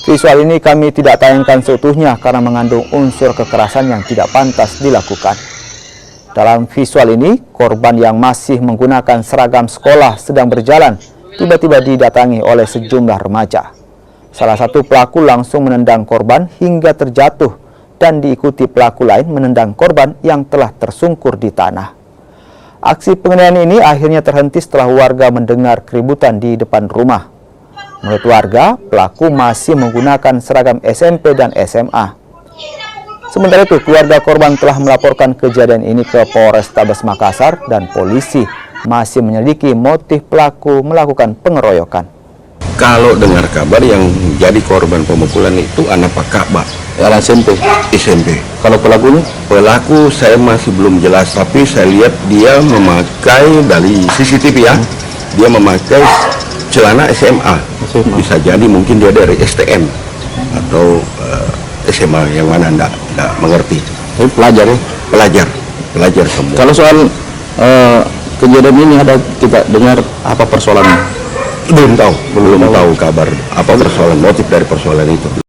Visual ini kami tidak tayangkan seutuhnya karena mengandung unsur kekerasan yang tidak pantas dilakukan. Dalam visual ini, korban yang masih menggunakan seragam sekolah sedang berjalan tiba-tiba didatangi oleh sejumlah remaja. Salah satu pelaku langsung menendang korban hingga terjatuh dan diikuti pelaku lain menendang korban yang telah tersungkur di tanah. Aksi penganiayaan ini akhirnya terhenti setelah warga mendengar keributan di depan rumah. Menurut warga, pelaku masih menggunakan seragam SMP dan SMA. Sementara itu, keluarga korban telah melaporkan kejadian ini ke Polrestabes Makassar dan polisi masih menyelidiki motif pelaku melakukan pengeroyokan. Kalau dengar kabar yang jadi korban pemukulan itu anak Pak Ka'bah, anak SMP. SMP. Kalau pelakunya? Pelaku saya masih belum jelas, tapi saya lihat dia memakai dari CCTV ya, dia memakai celana SMA. Bisa jadi mungkin dia dari STM atau SMA yang mana enggak mengerti. Tapi pelajar ya? Pelajar semua. Kalau soal kejadian ini ada kita dengar apa persoalannya? Belum tahu kabar apa persoalan motif dari persoalan itu.